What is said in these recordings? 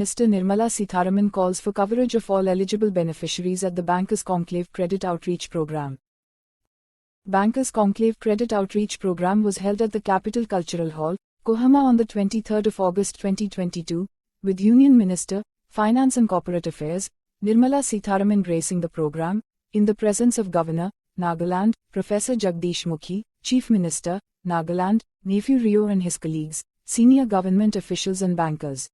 Minister Nirmala Sitharaman calls for coverage of all eligible beneficiaries at the Bankers Conclave Credit Outreach Program. Bankers Conclave Credit Outreach Program was held at the Capital Cultural Hall, Kohama on the 23rd of August 2022, with Union Minister, Finance and Corporate Affairs, Nirmala Sitharaman gracing the program, in the presence of Governor, Nagaland, Professor Jagdish Mukhi, Chief Minister, Nagaland, Neiphiu and his colleagues, senior government officials and bankers.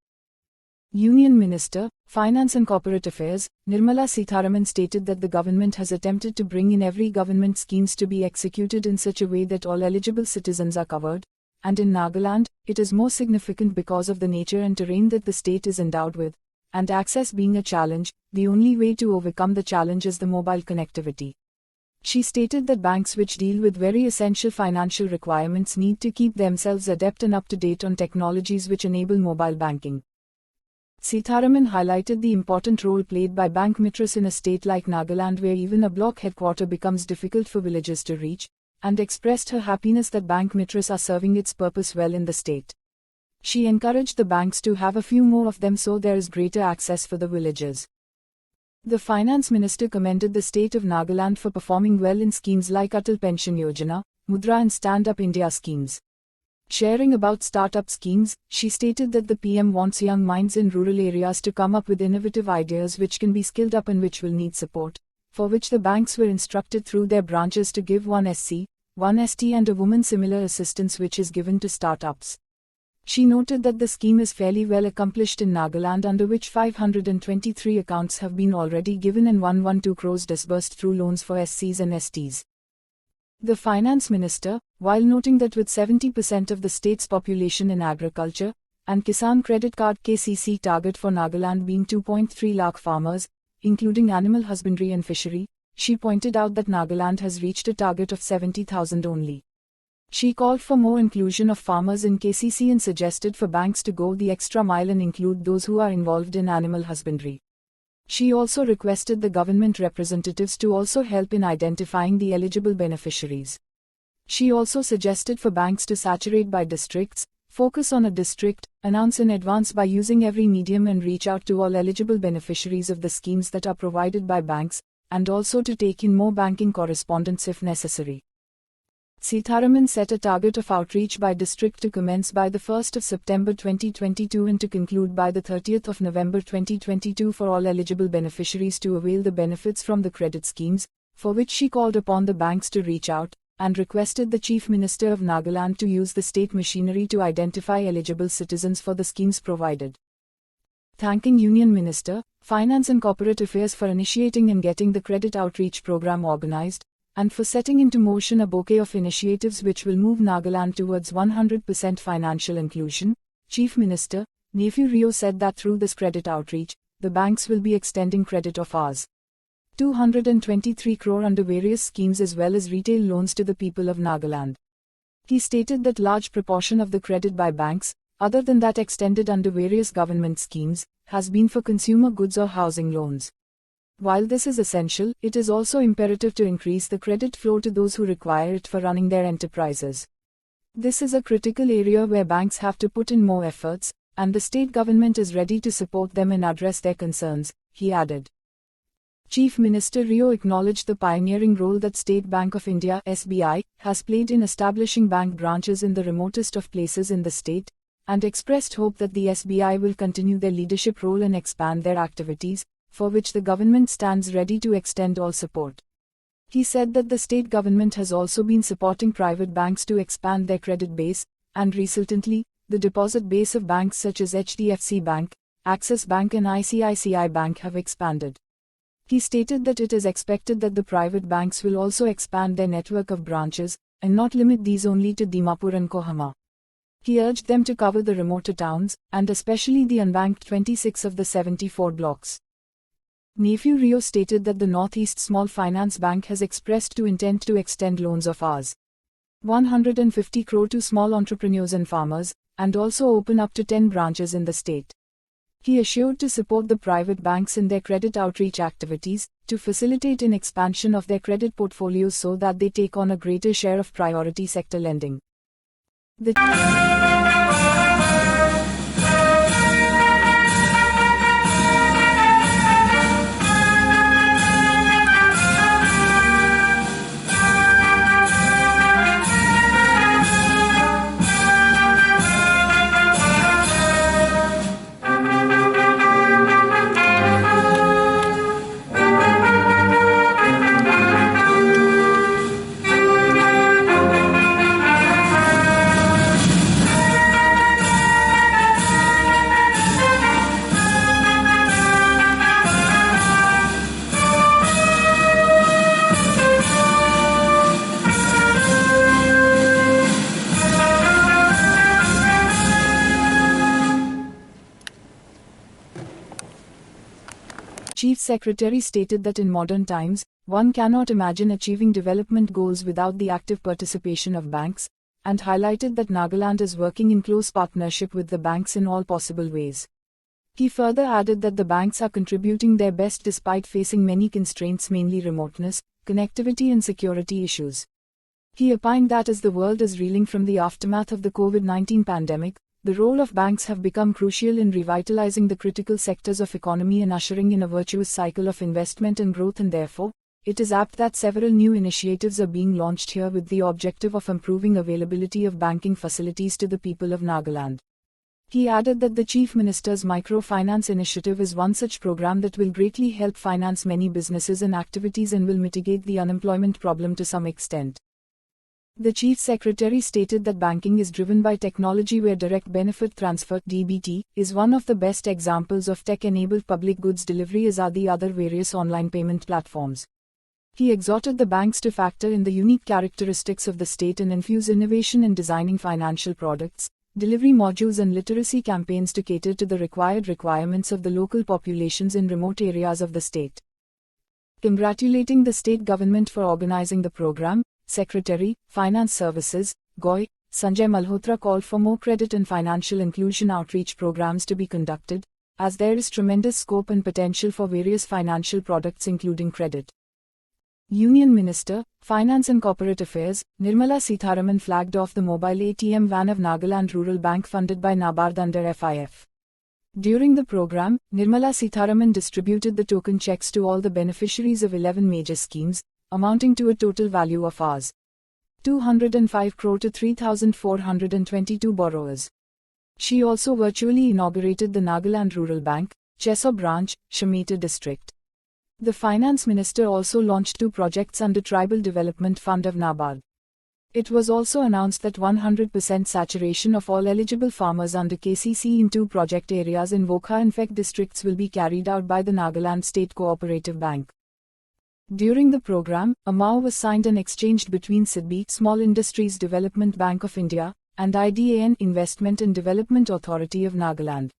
Union Minister, Finance and Corporate Affairs, Nirmala Sitharaman stated that the government has attempted to bring in every government schemes to be executed in such a way that all eligible citizens are covered, and in Nagaland, it is more significant because of the nature and terrain that the state is endowed with, and access being a challenge, the only way to overcome the challenge is the mobile connectivity. She stated that banks which deal with very essential financial requirements need to keep themselves adept and up to date on technologies which enable mobile banking. Sitharaman highlighted the important role played by bank mitras in a state like Nagaland where even a block headquarter becomes difficult for villagers to reach, and expressed her happiness that bank mitras are serving its purpose well in the state. She encouraged the banks to have a few more of them so there is greater access for the villagers. The Finance Minister commended the state of Nagaland for performing well in schemes like Atal Pension Yojana, Mudra and Stand Up India schemes. Sharing about startup schemes, she stated that the PM wants young minds in rural areas to come up with innovative ideas which can be skilled up and which will need support, for which the banks were instructed through their branches to give one SC, one ST and a woman similar assistance which is given to startups. She noted that the scheme is fairly well accomplished in Nagaland, under which 523 accounts have been already given and 112 crores disbursed through loans for SCs and STs. The Finance Minister, while noting that with 70% of the state's population in agriculture, and Kisan Credit Card KCC target for Nagaland being 2.3 lakh farmers, including animal husbandry and fishery, she pointed out that Nagaland has reached a target of 70,000 only. She called for more inclusion of farmers in KCC and suggested for banks to go the extra mile and include those who are involved in animal husbandry. She also requested the government representatives to also help in identifying the eligible beneficiaries. She also suggested for banks to saturate by districts, focus on a district, announce in advance by using every medium and reach out to all eligible beneficiaries of the schemes that are provided by banks, and also to take in more banking correspondence if necessary. Sitharaman set a target of outreach by district to commence by the 1st of September 2022 and to conclude by the 30th of November 2022 for all eligible beneficiaries to avail the benefits from the credit schemes, for which she called upon the banks to reach out, and requested the Chief Minister of Nagaland to use the state machinery to identify eligible citizens for the schemes provided. Thanking Union Minister, Finance and Corporate Affairs for initiating and getting the credit outreach program organized, and for setting into motion a bouquet of initiatives which will move Nagaland towards 100% financial inclusion, Chief Minister, Neiphiu said that through this credit outreach, the banks will be extending credit of Rs. 223 crore under various schemes as well as retail loans to the people of Nagaland. He stated that large proportion of the credit by banks, other than that extended under various government schemes, has been for consumer goods or housing loans. While this is essential, it is also imperative to increase the credit flow to those who require it for running their enterprises. This is a critical area where banks have to put in more efforts, and the state government is ready to support them and address their concerns, he added. Chief Minister Rio acknowledged the pioneering role that State Bank of India (SBI) has played in establishing bank branches in the remotest of places in the state, and expressed hope that the SBI will continue their leadership role and expand their activities, for which the government stands ready to extend all support. He said that the state government has also been supporting private banks to expand their credit base, and recently, the deposit base of banks such as HDFC Bank, Axis Bank and ICICI Bank have expanded. He stated that it is expected that the private banks will also expand their network of branches, and not limit these only to Dimapur and Kohama. He urged them to cover the remoter towns, and especially the unbanked 26 of the 74 blocks. Neiphiu stated that the Northeast Small Finance Bank has expressed to intent to extend loans of Rs. 150 crore to small entrepreneurs and farmers, and also open up to 10 branches in the state. He assured to support the private banks in their credit outreach activities, to facilitate an expansion of their credit portfolios so that they take on a greater share of priority sector lending. The Secretary stated that in modern times, one cannot imagine achieving development goals without the active participation of banks, and highlighted that Nagaland is working in close partnership with the banks in all possible ways. He further added that the banks are contributing their best despite facing many constraints, mainly remoteness, connectivity and security issues. He opined that as the world is reeling from the aftermath of the COVID-19 pandemic, the role of banks have become crucial in revitalizing the critical sectors of economy and ushering in a virtuous cycle of investment and growth, and therefore, it is apt that several new initiatives are being launched here with the objective of improving availability of banking facilities to the people of Nagaland. He added that the Chief Minister's Microfinance Initiative is one such program that will greatly help finance many businesses and activities and will mitigate the unemployment problem to some extent. The Chief Secretary stated that banking is driven by technology, where direct benefit transfer (DBT) is one of the best examples of tech-enabled public goods delivery, as are the other various online payment platforms. He exhorted the banks to factor in the unique characteristics of the state and infuse innovation in designing financial products, delivery modules and literacy campaigns to cater to the requirements of the local populations in remote areas of the state. Congratulating the state government for organizing the program, Secretary, Finance Services, GOI, Sanjay Malhotra called for more credit and financial inclusion outreach programs to be conducted, as there is tremendous scope and potential for various financial products including credit. Union Minister, Finance and Corporate Affairs, Nirmala Sitharaman flagged off the mobile ATM van of Nagaland Rural Bank funded by NABARD under FIF. During the program, Nirmala Sitharaman distributed the token checks to all the beneficiaries of 11 major schemes, amounting to a total value of Rs. 205 crore to 3,422 borrowers. She also virtually inaugurated the Nagaland Rural Bank, Cheso branch, Shamita district. The Finance Minister also launched 2 projects under Tribal Development Fund of NABARD. It was also announced that 100% saturation of all eligible farmers under KCC in 2 project areas in Vokha and Fek districts will be carried out by the Nagaland State Cooperative Bank. During the program, a MOU was signed and exchanged between SIDBI, Small Industries Development Bank of India, and IDAN, Investment and Development Authority of Nagaland.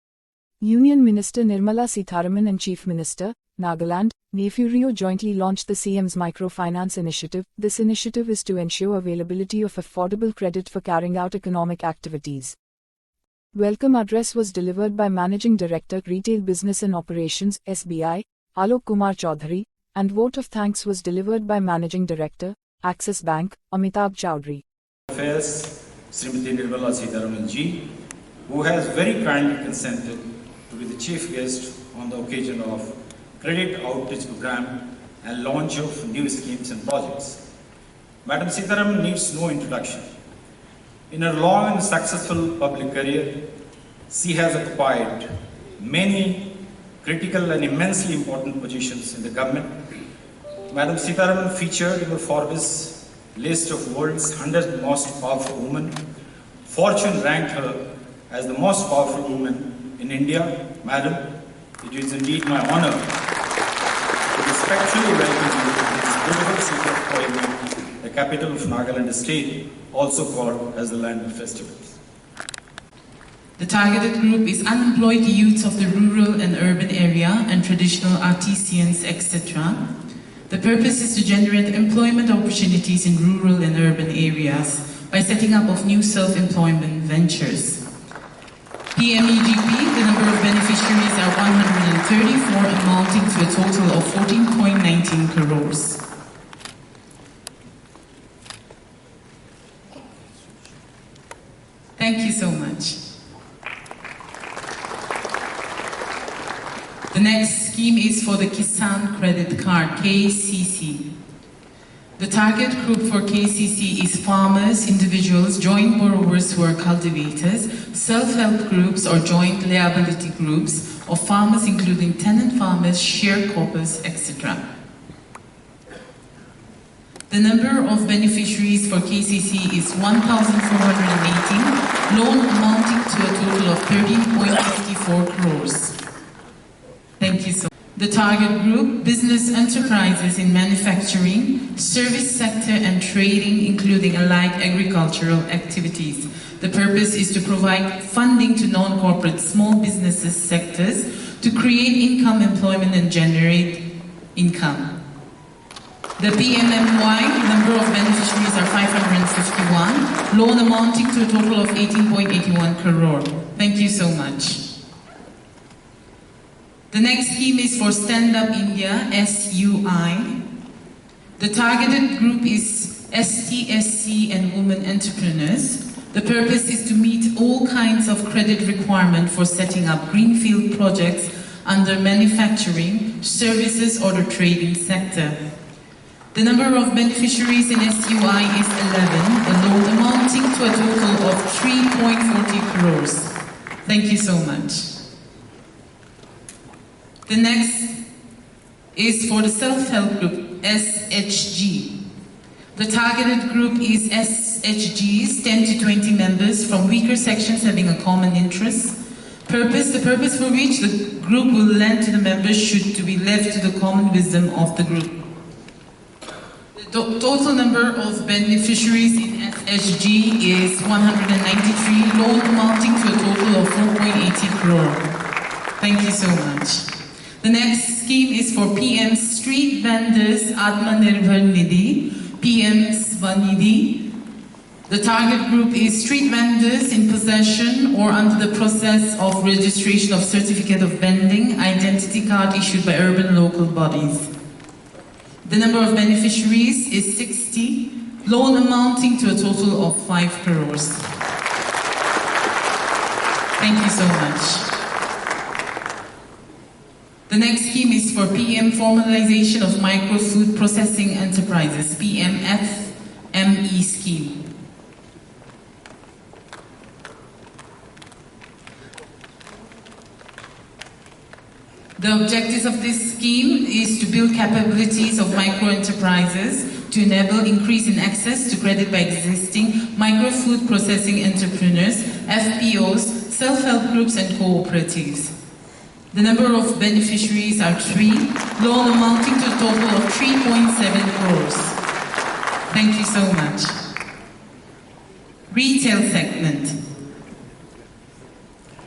Union Minister Nirmala Sitharaman and Chief Minister, Nagaland, Neiphiu jointly launched the CM's Microfinance Initiative. This initiative is to ensure availability of affordable credit for carrying out economic activities. Welcome address was delivered by Managing Director, Retail Business and Operations, SBI, Alok Kumar Chaudhary, and vote of thanks was delivered by Managing Director, Axis Bank, Amitabh Chowdhury. Affairs, Srimati Nirmala Sitharaman ji, who has very kindly consented to be the chief guest on the occasion of Credit Outreach Program and launch of new schemes and projects. Madam Sitharaman needs no introduction. In her long and successful public career, she has occupied many critical and immensely important positions in the government. Madam Sitharaman featured in the Forbes list of world's 100 most powerful women. Fortune ranked her as the most powerful woman in India. Madam, it is indeed my honor to respectfully welcome you to this beautiful city of Koimbra, the capital of Nagaland state, also called as the land of festivals. The targeted group is unemployed youths of the rural and urban area and traditional artisans, etc. The purpose is to generate employment opportunities in rural and urban areas by setting up of new self-employment ventures. PMEGP, the number of beneficiaries are 134, amounting to a total of 14.19 crores. Thank you so much. The next scheme is for the Kisan Credit Card, KCC. The target group for KCC is farmers, individuals, joint borrowers who are cultivators, self-help groups or joint liability groups of farmers including tenant farmers, sharecroppers, etc. The number of beneficiaries for KCC is 1,418, loan amounting to a total of 13.54 crores. Thank you so much. The target group, business enterprises in manufacturing, service sector and trading, including allied agricultural activities. The purpose is to provide funding to non-corporate small businesses sectors to create income, employment, and generate income. The PMMY number of beneficiaries are 551, loan amounting to a total of 18.81 crore. Thank you so much. The next scheme is for Stand Up India, SUI. The targeted group is ST/SC and women entrepreneurs. The purpose is to meet all kinds of credit requirement for setting up greenfield projects under manufacturing, services, or the trading sector. The number of beneficiaries in SUI is 11, a loan amounting to a total of 3.40 crores. Thank you so much. The next is for the self-help group, SHG. The targeted group is SHGs, 10 to 20 members from weaker sections having a common interest. The purpose for which the group will lend to the members should to be left to the common wisdom of the group. The total number of beneficiaries in SHG is 193, loan amounting to a total of 4.80 crore. Thank you so much. The next scheme is for PM Street Vendors Atmanirbhar Nidhi, PM Svanidhi. The target group is street vendors in possession or under the process of registration of certificate of vending, identity card issued by urban local bodies. The number of beneficiaries is 60, loan amounting to a total of 5 crores. Thank you so much. The next scheme is for PM Formalization of Micro Food Processing Enterprises, PMFME scheme. The objectives of this scheme is to build capabilities of micro-enterprises to enable increase in access to credit by existing micro-food processing entrepreneurs, FPOs, self-help groups, and cooperatives. The number of beneficiaries are 3, loan amounting to a total of 3.7 crores. Thank you so much. Retail segment.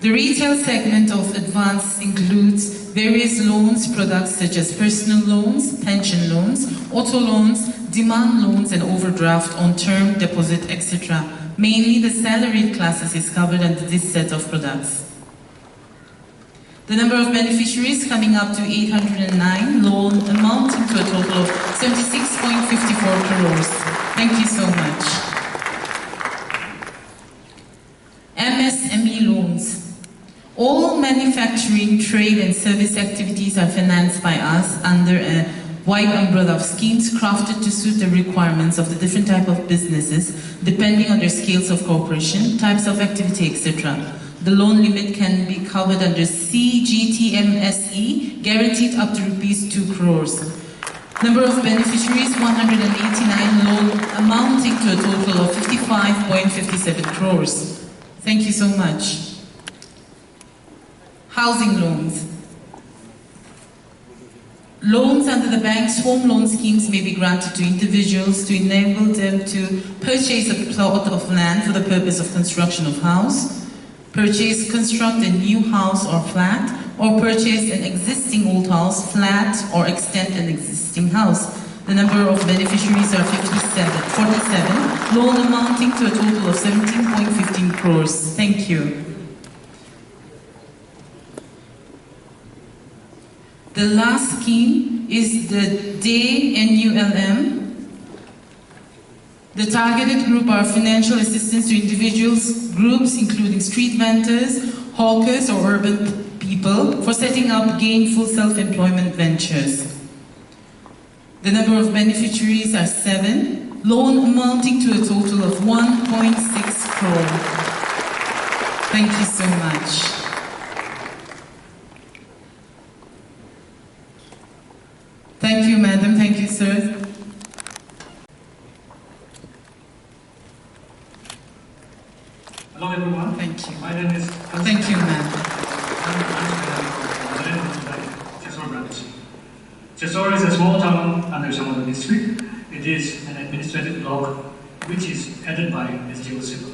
The retail segment of Advance includes various loans products such as personal loans, pension loans, auto loans, demand loans, and overdraft on term, deposit, etc. Mainly the salaried classes is covered under this set of products. The number of beneficiaries coming up to 809, loan amounting to a total of 76.54 crores. Thank you so much. MSME loans. All manufacturing, trade, and service activities are financed by us under a wide umbrella of schemes crafted to suit the requirements of the different type of businesses, depending on their scales of cooperation, types of activity, etc. The loan limit can be covered under CGTMSE, guaranteed up to rupees 2 crores. Number of beneficiaries, 189, loan amounting to a total of 55.57 crores. Thank you so much. Housing loans. Loans under the bank's home loan schemes may be granted to individuals to enable them to purchase a plot of land for the purpose of construction of house, construct a new house or flat, or purchase an existing old house, flat, or extend an existing house. The number of beneficiaries are 47, loan amounting to a total of 17.15 crores. Thank you. The last scheme is the DNULM. The targeted group are financial assistance to individuals, groups including street vendors, hawkers, or urban people for setting up gainful self-employment ventures. The number of beneficiaries are 7, loan amounting to a total of 1.6 crore. Thank you so much. Thank you, madam. Thank you, sir. Hello, everyone. Thank you. My name is. Thank you, ma'am. Chesor is a small town under Shamala district. It is an administrative block which is headed by SGO Civil.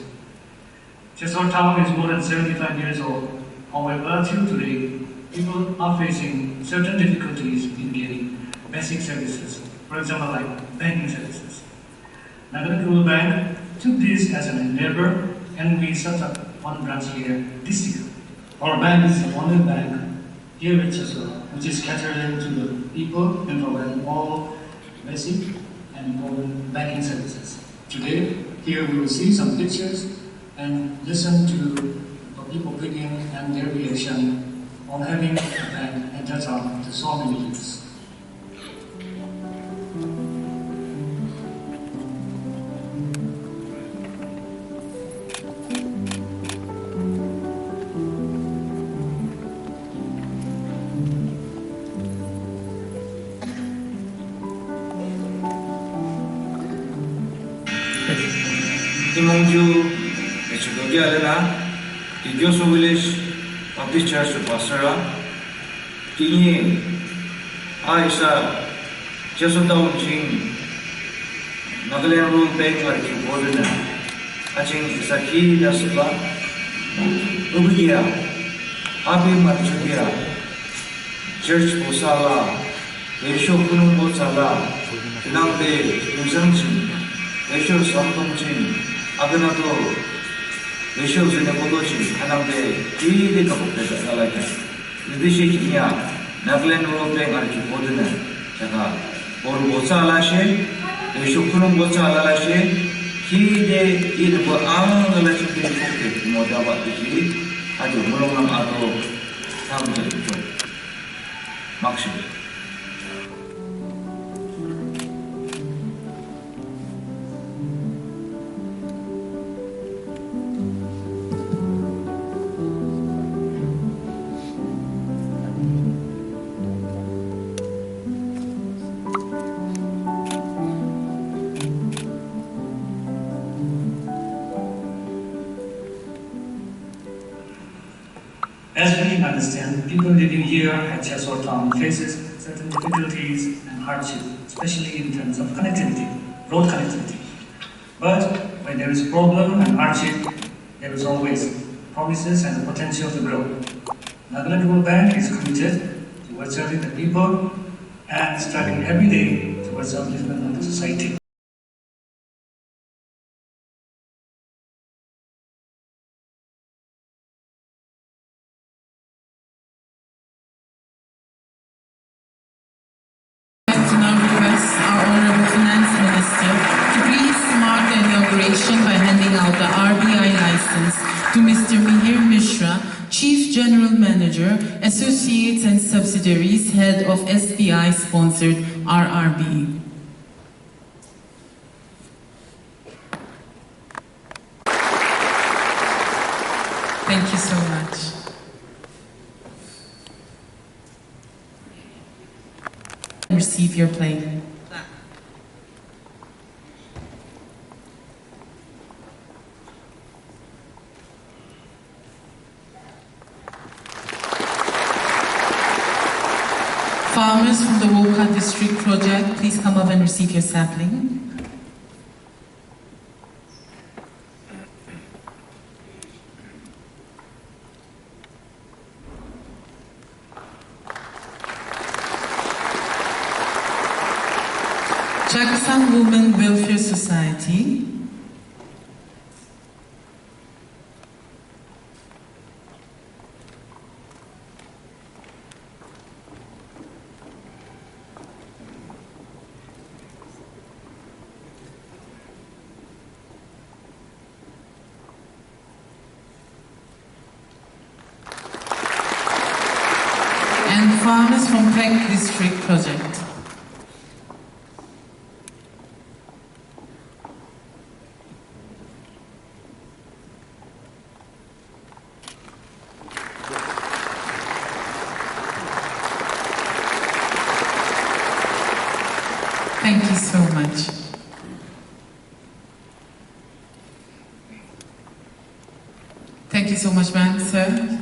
Chesor town is more than 75 years old. However, till today, people are facing certain difficulties in getting basic services, for example, like banking services. Nagaland Rural Bank took this as an endeavor, and we set up one branch here this year. Our bank is the only bank here in Cheswa which is catering to the people and providing all basic and important banking services. Today, here we will see some pictures and listen to the people opinion and their reaction on having a bank at that time to so many years. Timongju, Echudogia Alena, Igyoso Village, Baptist Church of Pasara, Kini, Aisha, Jesotong Jing, Nagaland Rural Bank like you ordered, Aching Isaki Dasuba, Ubugia, Abi Machugia, Church Posala, Esho Kunum Bosala, Nangde, Uzangji, Esho Samtongji, Aganado, Esho Zenabodochi, Anamde, Kidi Kapota Salaka, Vidishikia, Nagaland Rural Bank like you ordered, Chaka, or Bosalashe, Esho Kunum Bosalashe, Kide, Idabo Angalachi, Modaba, Ado, Mulonam Ado, Tamil, Maxim. As we understand, people living here at Cheswa town faces certain difficulties and hardship, especially in terms of connectivity, road connectivity. But when there is a problem and hardship, there is always promises and the potential to grow. Nagaland Rural Bank is committed towards serving the people and striving every day towards the upliftment of the society. By handing out the RBI license to Mr. Mihir Mishra, Chief General Manager, Associates and Subsidiaries, Head of SBI-sponsored RRB. Thank you so much. Receive your plate. Farmers from the Woka District Project, please come up and receive your sapling. Chakasang Women Welfare Society. And farmers from Peck District Project. Thank you so much. Thank you so much, ma'am, sir.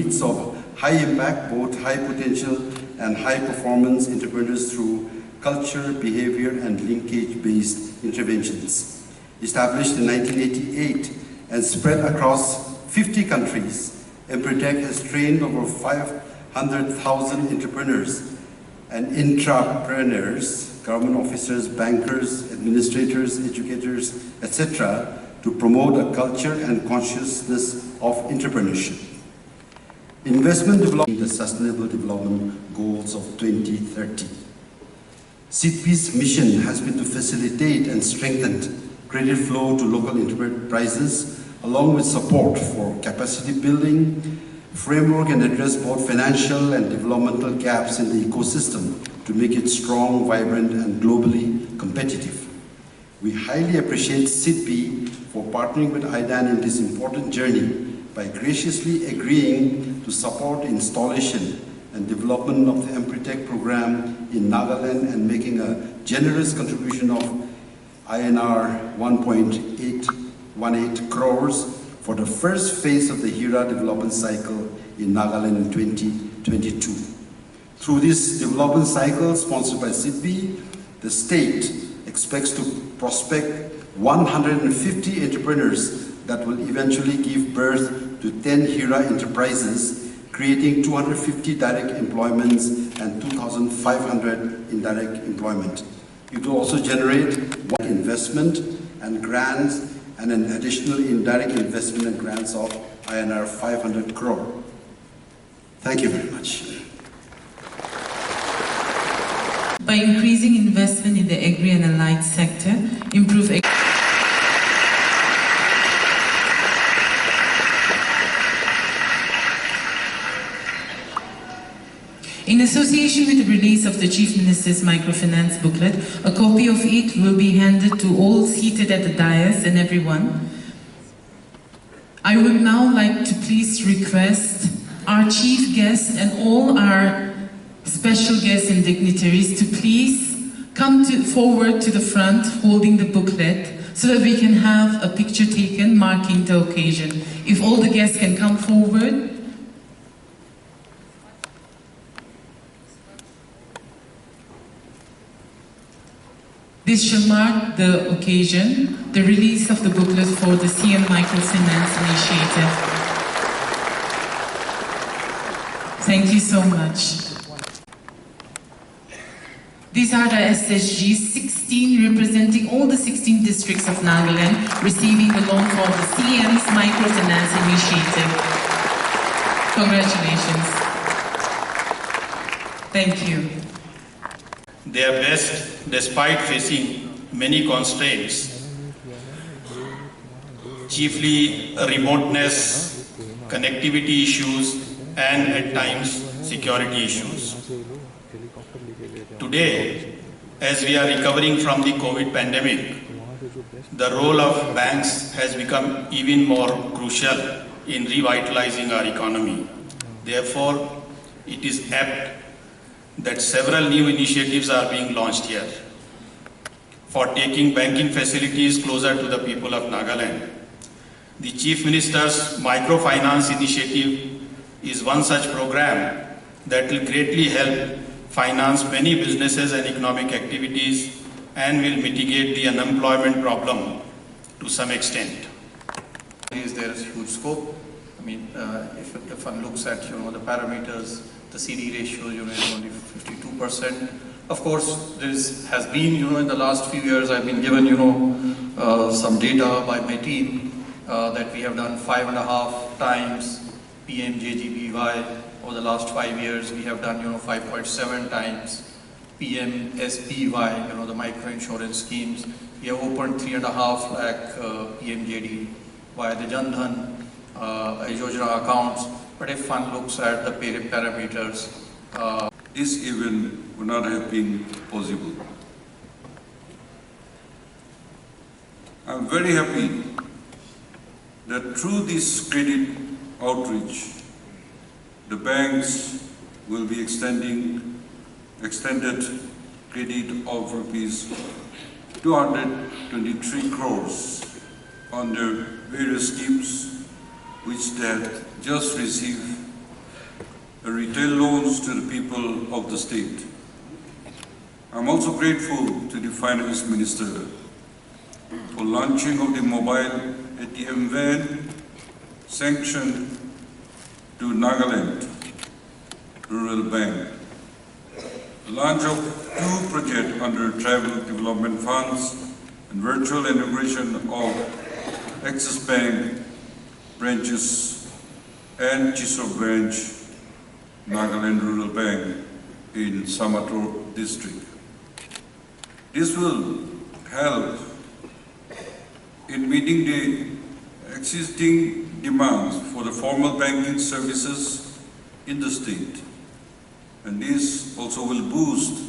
needs of high impact, both high potential and high performance entrepreneurs through culture, behavior, and linkage-based interventions. Established in 1988 and spread across 50 countries, Empretech has trained over 500,000 entrepreneurs and intrapreneurs, government officers, bankers, administrators, educators, etc., to promote a culture and consciousness of entrepreneurship. Investment development, the Sustainable Development Goals of 2030. SIDBI's mission has been to facilitate and strengthen credit flow to local enterprises, along with support for capacity building, framework, and address both financial and developmental gaps in the ecosystem to make it strong, vibrant, and globally competitive. We highly appreciate SIDBI for partnering with IDAN in this important journey by graciously agreeing to support installation and development of the Empretech program in Nagaland and making a generous contribution of INR 1.818 crores for the first phase of the HERA development cycle in Nagaland in 2022. Through this development cycle sponsored by SIDBI, the state expects to prospect 150 entrepreneurs that will eventually give birth to 10 HERA enterprises, creating 250 direct employments and 2,500 indirect employment. It will also generate investment and grants and an additional indirect investment and grants of INR 500 crore. Thank you very much. By increasing investment in the agri and allied sector, improve In association with the release of the Chief Minister's Microfinance booklet, a copy of it will be handed to all seated at the dais and everyone. I would now like to please request our chief guest and all our special guests and dignitaries to please come forward to the front holding the booklet so that we can have a picture taken marking the occasion. If all the guests can come forward. This shall mark the occasion, the release of the booklet for the CM Microfinance Initiative. Thank you so much. These are the SSGs, 16 representing all the 16 districts of Nagaland, receiving the loan for the CM's Microfinance Initiative. Congratulations. Thank you. Their best despite facing many constraints, chiefly remoteness, connectivity issues, and at times security issues. Today, as we are recovering from the COVID pandemic, the role of banks has become even more crucial in revitalizing our economy. Therefore, it is apt that several new initiatives are being launched here for taking banking facilities closer to the people of Nagaland. The Chief Minister's Microfinance Initiative is one such program that will greatly help finance many businesses and economic activities and will mitigate the unemployment problem to some extent. There is huge scope. I mean, if one looks at the parameters, the CD ratio is only 52%. Of course, there has been in the last few years I've been given some data by my team that we have done 5.5 times PMJGBY over the last 5 years. We have done 5.7 times PMSBY, the micro insurance schemes. We have opened 3.5 lakh PMJD via the Jan Dhan Yojana accounts. But if one looks at the parameters, this event would not have been possible. I'm very happy that through this credit outreach, the banks will be extended credit of rupees 223 crores under various schemes which they had just received retail loans to the people of the state. I'm also grateful to the Finance Minister for launching of the mobile ATM van sanctioned to Nagaland Rural Bank. The launch of 2 projects under Tribal Development Funds and virtual inauguration of Axis Bank branches and Chisor branch, Nagaland Rural Bank in Samator district. This will help in meeting the existing demands for the formal banking services in the state. And this also will boost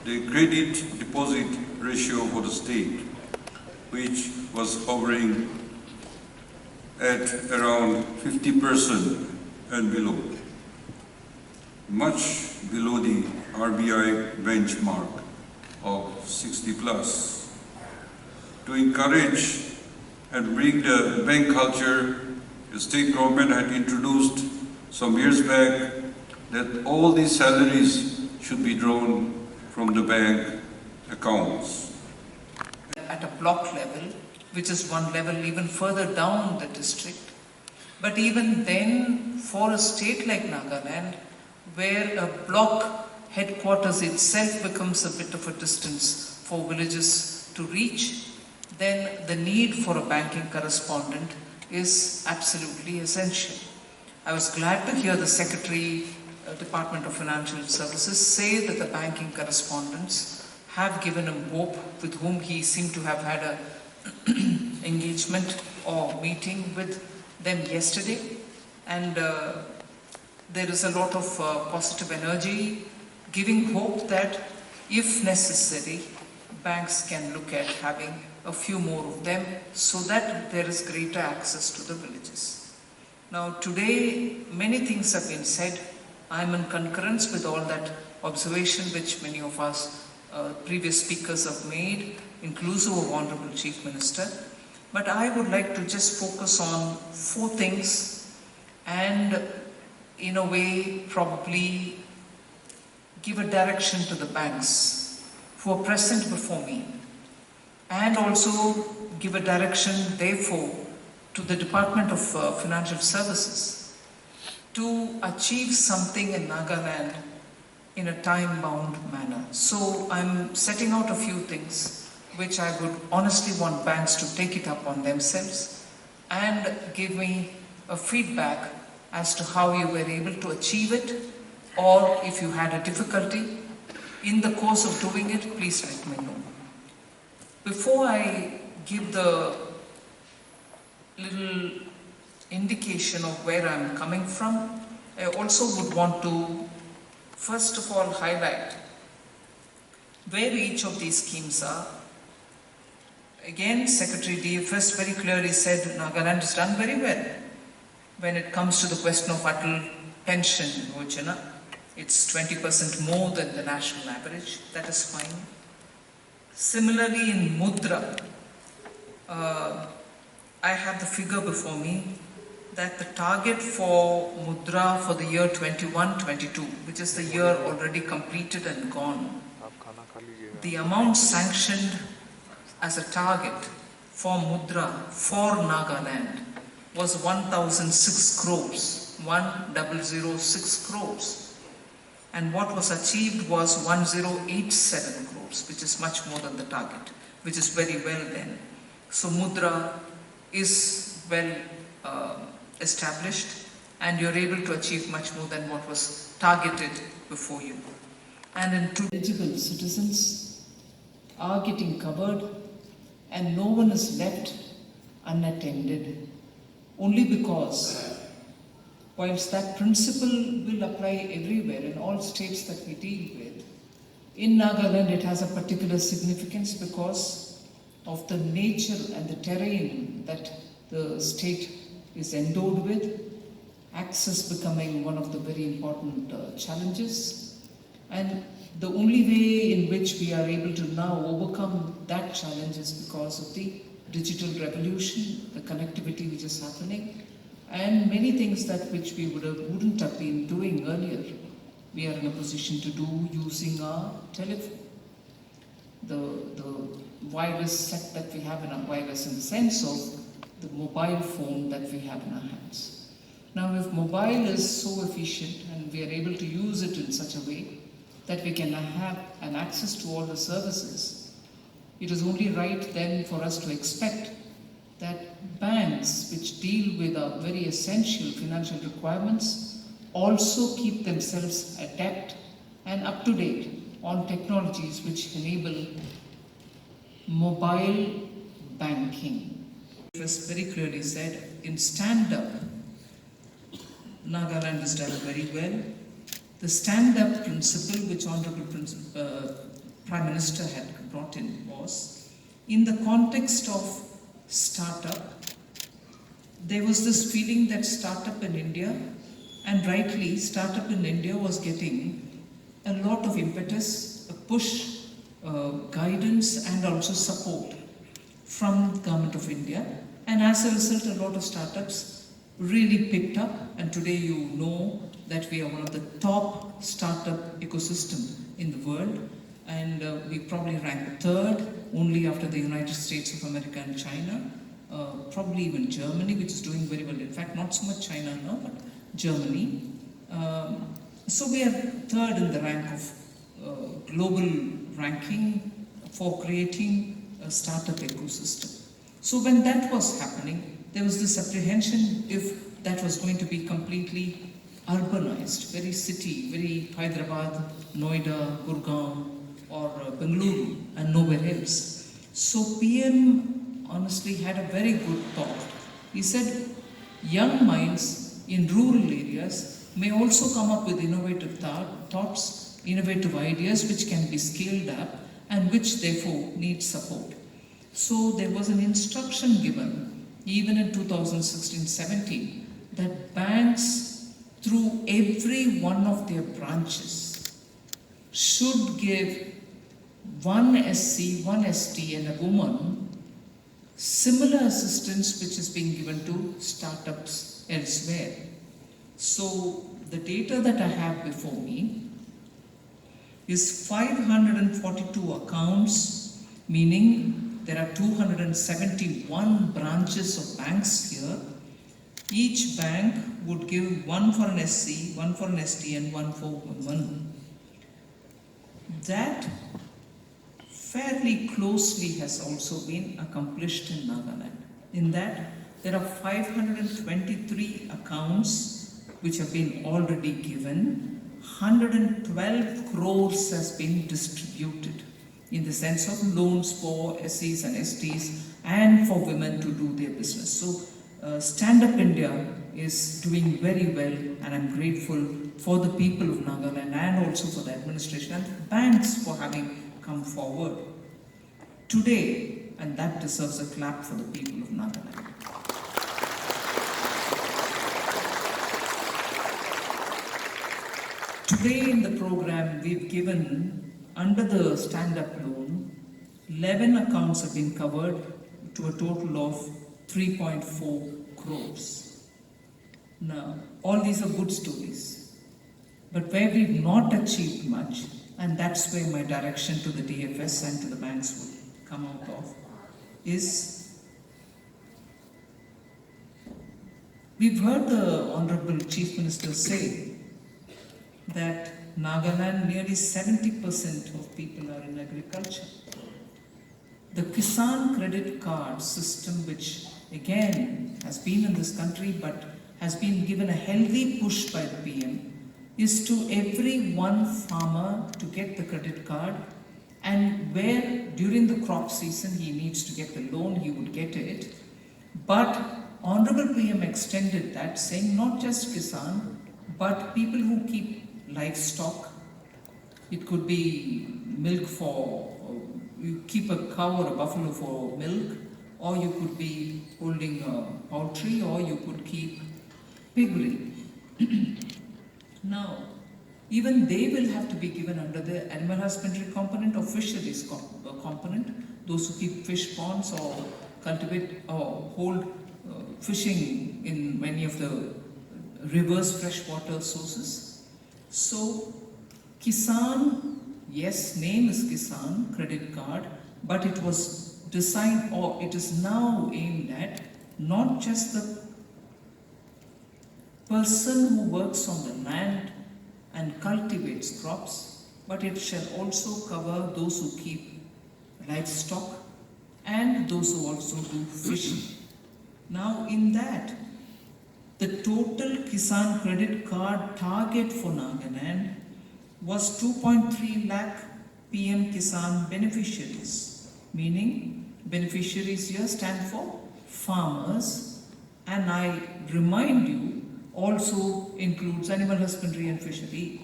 the credit deposit ratio for the state, which was hovering at around 50% and below, much below the RBI benchmark of 60+. To encourage and bring the bank culture, the state government had introduced some years back that all these salaries should be drawn from the bank accounts. At a block level, which is one level even further down the district. But even then, for a state like Nagaland, where a block headquarters itself becomes a bit of a distance for villages to reach, then the need for a banking correspondent is absolutely essential. I was glad to hear the Secretary, Department of Financial Services, say that the banking correspondents have given him hope, with whom he seemed to have had a engagement or meeting with them yesterday, and there is a lot of positive energy, giving hope that if necessary, banks can look at having a few more of them so that there is greater access to the villages. Now today, many things have been said. I am in concurrence with all that observation which many of us previous speakers have made, inclusive of Honorable Chief Minister. But I would like to just focus on 4 things and in a way probably give a direction to the banks who are present before me, and also give a direction therefore to the Department of Financial Services to achieve something in Nagaland in a time-bound manner. So I'm setting out a few things which I would honestly want banks to take it up on themselves and give me a feedback as to how you were able to achieve it, or if you had a difficulty in the course of doing it, please let me know. Before I give the little indication of where I'm coming from, I also would want to first of all highlight where each of these schemes are. Again, Secretary DFS very clearly said Nagaland has done very well when it comes to the question of Atal Pension Yojana. It's 20% more than the national average. That is fine. Similarly, in Mudra, I have the figure before me that the target for Mudra for the year 21-22, which is the year already completed and gone, the amount sanctioned as a target for Mudra for Nagaland was 1,006 crores, 1,006 crores. And what was achieved was 1,087 crores, which is much more than the target, which is very well then. So Mudra is well established, and you're able to achieve much more than what was targeted before you. And eligible citizens are getting covered, and no one is left unattended, only because whilst that principle will apply everywhere in all states that we deal with, in Nagaland it has a particular significance because of the nature and the terrain that the state is endowed with, access becoming one of the very important challenges. And the only way in which we are able to now overcome that challenge is because of the digital revolution, the connectivity which is happening, and many things that which we wouldn't have been doing earlier, we are in a position to do using our telephone. The wireless set that we have in our wireless in the sense of the mobile phone that we have in our hands. Now, if mobile is so efficient and we are able to use it in such a way that we can have an access to all the services, it is only right then for us to expect that banks which deal with our very essential financial requirements also keep themselves adept and up to date on technologies which enable mobile banking. It was very clearly said, in stand-up, Nagaland has done very well. The stand-up principle which Honorable Prime Minister had brought in was, in the context of startup, there was this feeling that startup in India, and rightly, startup in India was getting a lot of impetus, a push, guidance and also support from the Government of India, and as a result a lot of startups really picked up, and today you know that we are one of the top startup ecosystem in the world, and we probably rank third only after the United States of America and China, probably even Germany, which is doing very well. In fact, not so much China now, but Germany. So we are third in the rank of global ranking for creating a startup ecosystem. So when that was happening, there was this apprehension if that was going to be completely urbanized, very city, very Hyderabad, Noida, Gurgaon, or Bengaluru, and nowhere else. So PM honestly had a very good thought. He said, young minds in rural areas may also come up with innovative thoughts, innovative ideas which can be scaled up and which therefore need support. So there was an instruction given, even in 2016-17, that banks through every one of their branches should give one SC, one ST and a woman similar assistance which is being given to startups elsewhere. So the data that I have before me is 542 accounts, meaning there are 271 branches of banks here. Each bank would give one for an SC, one for an ST and one for women. That fairly closely has also been accomplished in Nagaland. In that, there are 523 accounts which have been already given. 112 crores has been distributed in the sense of loans for SCs and STs and for women to do their business. So Stand Up India is doing very well, and I'm grateful for the people of Nagaland and also for the administration and the banks for having come forward today, and that deserves a clap for the people of Nagaland. Today in the program, we've given, under the stand-up loan, 11 accounts have been covered to a total of 3.4 crores. Now, all these are good stories, but where we've not achieved much, and that's where my direction to the DFS and to the banks would come out of, is we've heard the Honorable Chief Minister say that Nagaland, nearly 70% of people are in agriculture. The Kisan credit card system, which again has been in this country but has been given a healthy push by the PM, is to every one farmer to get the credit card, and where during the crop season he needs to get the loan, he would get it. But Honorable PM extended that, saying not just Kisan, but people who keep livestock. It could be milk for, you keep a cow or a buffalo for milk, or you could be holding a poultry, or you could keep piggery. Now, even they will have to be given under the animal husbandry component or fisheries component, those who keep fish ponds or cultivate or hold fishing in many of the rivers, freshwater sources. So Kisan, yes, name is Kisan credit card, but it was designed, or it is now aimed at not just the person who works on the land and cultivates crops, but it shall also cover those who keep livestock and those who also do fishing. Now in that, the total Kisan credit card target for Nagaland was 2.3 lakh PM Kisan beneficiaries, meaning beneficiaries here stand for farmers, and I remind you also includes animal husbandry and fishery.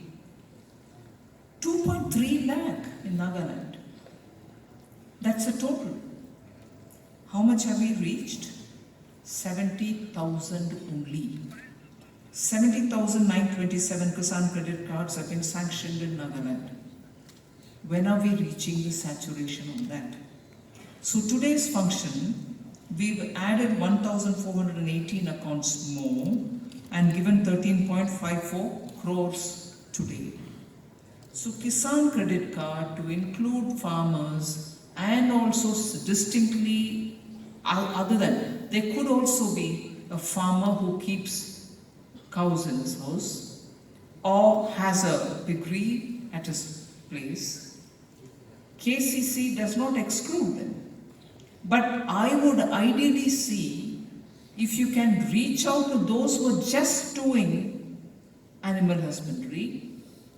2.3 lakh in Nagaland. That's the total. How much have we reached? 70,000 only. 70,927 Kisan credit cards have been sanctioned in Nagaland. When are we reaching the saturation on that? So today's function, we've added 1,418 accounts more and given 13.54 crores today. So Kisan credit card to include farmers and also distinctly, other than, there could also be a farmer who keeps cows in his house or has a piggery at his place. KCC does not exclude them. But I would ideally see if you can reach out to those who are just doing animal husbandry.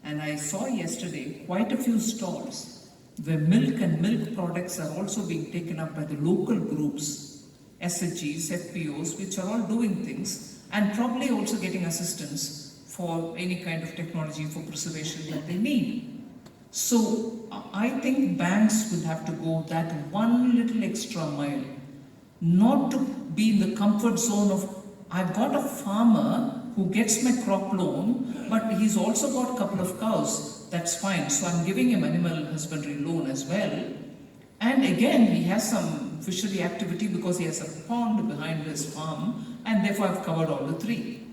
And I saw yesterday quite a few stalls where milk and milk products are also being taken up by the local groups, SHGs, FPOs, which are all doing things and probably also getting assistance for any kind of technology for preservation that they need. So I think banks will have to go that one little extra mile, not to be in the comfort zone of, I've got a farmer who gets my crop loan, but he's also got a couple of cows. That's fine. So I'm giving him animal husbandry loan as well. And again, he has some fishery activity because he has a pond behind his farm, and therefore I've covered all the three.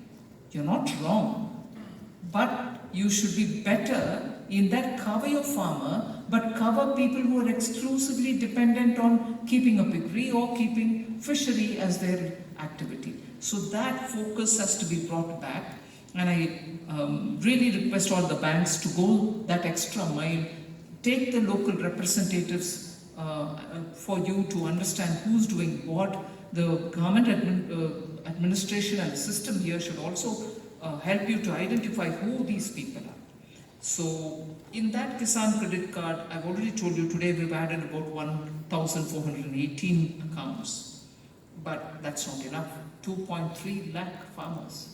You're not wrong, but you should be better in that cover your farmer, but cover people who are exclusively dependent on keeping a piggery or keeping fishery as their activity. So that focus has to be brought back, and I really request all the banks to go that extra mile, take the local representatives for you to understand who's doing what. The government administration and the system here should also help you to identify who these people are. So in that Kisan credit card, I've already told you today we've added about 1,418 accounts, but that's not enough. 2.3 lakh farmers.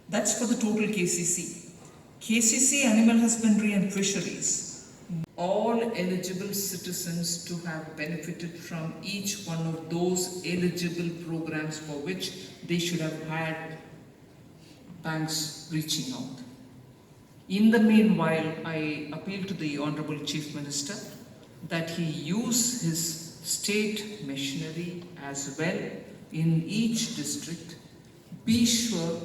That's for the total KCC. KCC, Animal Husbandry and Fisheries. All eligible citizens to have benefited from each one of those eligible programs for which they should have had banks reaching out. In the meanwhile, I appeal to the Honorable Chief Minister that he use his state machinery as well in each district. Be sure